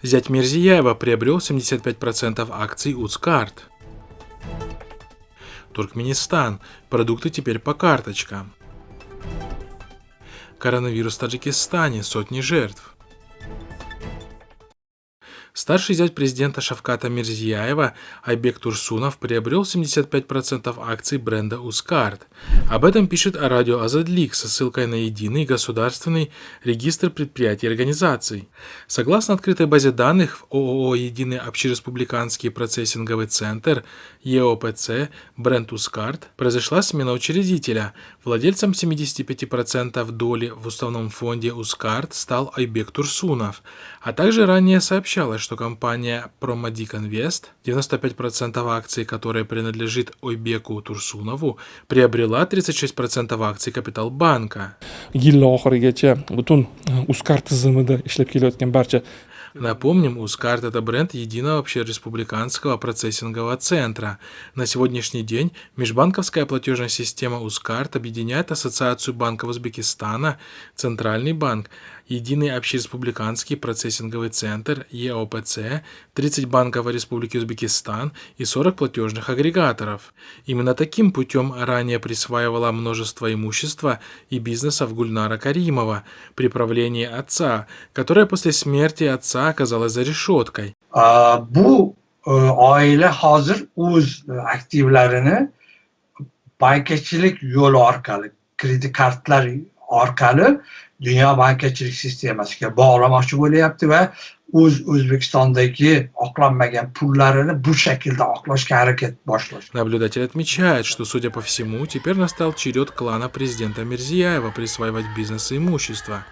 Зять Мирзияева приобрел 75% акций Узкарт. Туркменистан. Продукты теперь по карточкам. Коронавирус в Таджикистане. Сотни жертв. Старший зять президента Шавката Мирзияева Айбек Турсунов приобрел 75% акций бренда Узкарт. Об этом пишет радио Азадлик со ссылкой на единый государственный регистр предприятий и организаций. Согласно открытой базе данных в ООО «Единый общереспубликанский процессинговый центр» ЕОПЦ бренд Узкарт произошла смена учредителя. Владельцем 75% доли в уставном фонде Узкарт стал Айбек Турсунов, а также ранее сообщалось, что компания Промадик Инвест, 95% акций которой принадлежит Ойбеку Турсунову, приобрела 36% акций Капиталбанка. Напомним, Узкарт – это бренд единого общереспубликанского процессингового центра. На сегодняшний день межбанковская платежная система Узкарт объединяет Ассоциацию банков Узбекистана, Центральный банк, Единый общереспубликанский процессинговый центр ЕОПЦ, 30 банков Республики Узбекистан и 40 платежных агрегаторов. Именно таким путем ранее присваивала множество имущества и бизнесов Гульнара Каримова при правлении отца, которая после смерти отца оказалась за решеткой. Bu aile hazır o'z aktivlarini bankacılık yolu orqali, kredi kartlar orqali dünya bankacılık sistemasiga bog'lamoqchi bo'lyapti va O'zbekistondagi oqlanmagan pullarini bu shaklda oqlashga harakat boshlash. Наблюдатель отмечает, что, судя по всему, теперь настал черед клана президента Мирзияева присваивать бизнес и имущество.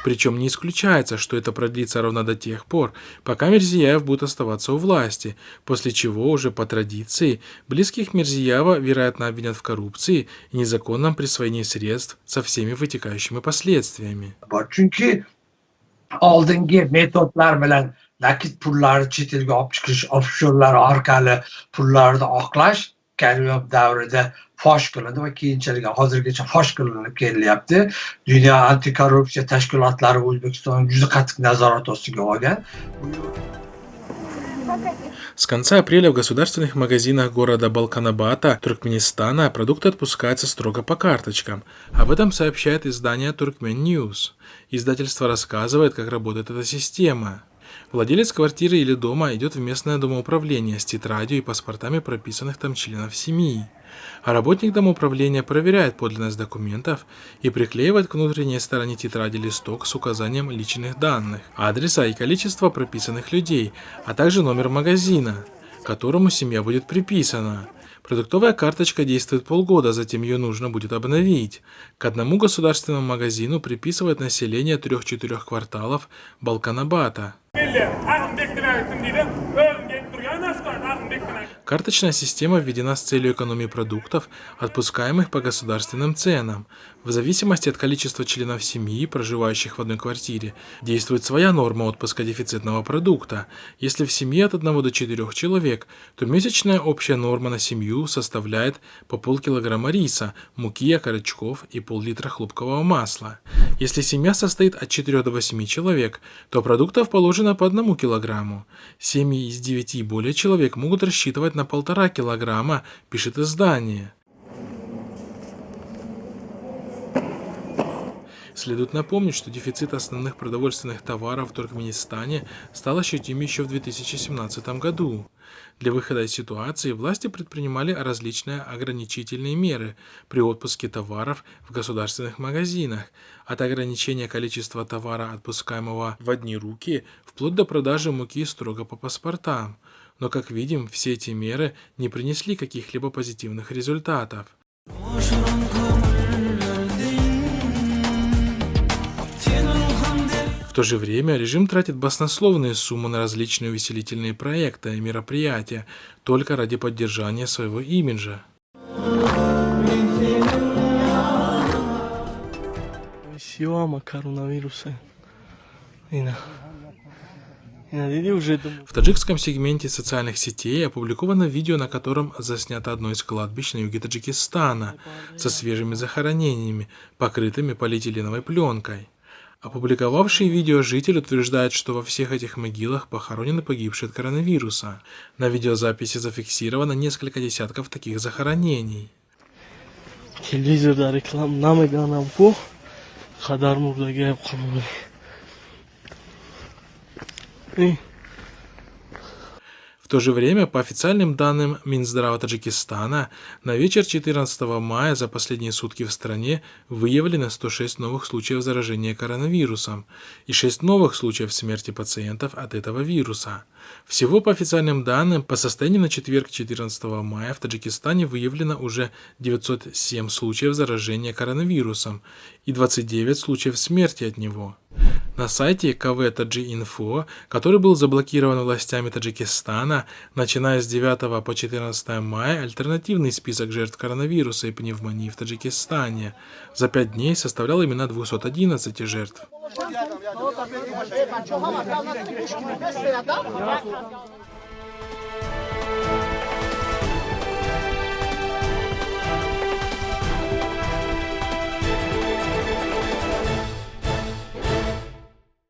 Причем не исключается, что это продлится ровно до тех пор, пока Мирзияев будет оставаться у власти, после чего уже по традиции близких Мирзияева, вероятно, обвинят в коррупции и незаконном присвоении средств со всеми вытекающими последствиями. Chunki oldingi metodlar bilan nakit pullarni chet elga olib chiqish, offshorlar orqali pullarni oqlash Karimov davrida fosh qilindi va keyinchalik hozirgacha fosh qilinib kelyapti. Dunyo antikorrupsiya tashkilotlari O'zbekistonni juda qattiq nazorat ostiga olgan. С конца апреля в государственных магазинах города Балканабата, Туркменистана, продукты отпускаются строго по карточкам. Об этом сообщает издание Turkmen News. Издательство рассказывает, как работает эта система. Владелец квартиры или дома идет в местное домоуправление с тетрадью и паспортами прописанных там членов семьи. А работник домоуправления проверяет подлинность документов и приклеивает к внутренней стороне тетради листок с указанием личных данных, адреса и количества прописанных людей, а также номер магазина, к которому семья будет приписана. Продуктовая карточка действует полгода, затем ее нужно будет обновить. К одному государственному магазину приписывает население 3-4 кварталов Балканабата. Карточная система введена с целью экономии продуктов, отпускаемых по государственным ценам. В зависимости от количества членов семьи, проживающих в одной квартире, действует своя норма отпуска дефицитного продукта. Если в семье от 1 до 4 человек, то месячная общая норма на семью составляет по полкилограмма риса, муки, окорочков и пол-литра хлопкового масла. Если семья состоит от 4 до 8 человек, то продуктов положено по 1 килограмму. Семьи из 9 и более человек могут рассчитывать на 1,5 килограмма, пишет издание. Следует напомнить, что дефицит основных продовольственных товаров в Туркменистане стал ощутим еще в 2017 году. Для выхода из ситуации власти предпринимали различные ограничительные меры при отпуске товаров в государственных магазинах, от ограничения количества товара, отпускаемого в одни руки, вплоть до продажи муки строго по паспортам. Но, как видим, все эти меры не принесли каких-либо позитивных результатов. В то же время режим тратит баснословные суммы на различные увеселительные проекты и мероприятия только ради поддержания своего имиджа. В таджикском сегменте социальных сетей опубликовано видео, на котором заснято одно из кладбищ на юге Таджикистана со свежими захоронениями, покрытыми полиэтиленовой пленкой. Опубликовавший видео житель утверждает, что во всех этих могилах похоронены погибшие от коронавируса. На видеозаписи зафиксировано несколько десятков таких захоронений. Телевизорда reklam edenem bu kadar murda gelip kalmalı. В то же время, по официальным данным Минздрава Таджикистана, на вечер 14 мая за последние сутки в стране выявлено 106 новых случаев заражения коронавирусом и 6 новых случаев смерти пациентов от этого вируса. Всего по официальным данным, по состоянию на четверг 14 мая в Таджикистане выявлено уже 907 случаев заражения коронавирусом и 29 случаев смерти от него. На сайте KV-Таджи-Инфо, который был заблокирован властями Таджикистана, начиная с 9 по 14 мая, альтернативный список жертв коронавируса и пневмонии в Таджикистане за 5 дней составлял именно 211 жертв.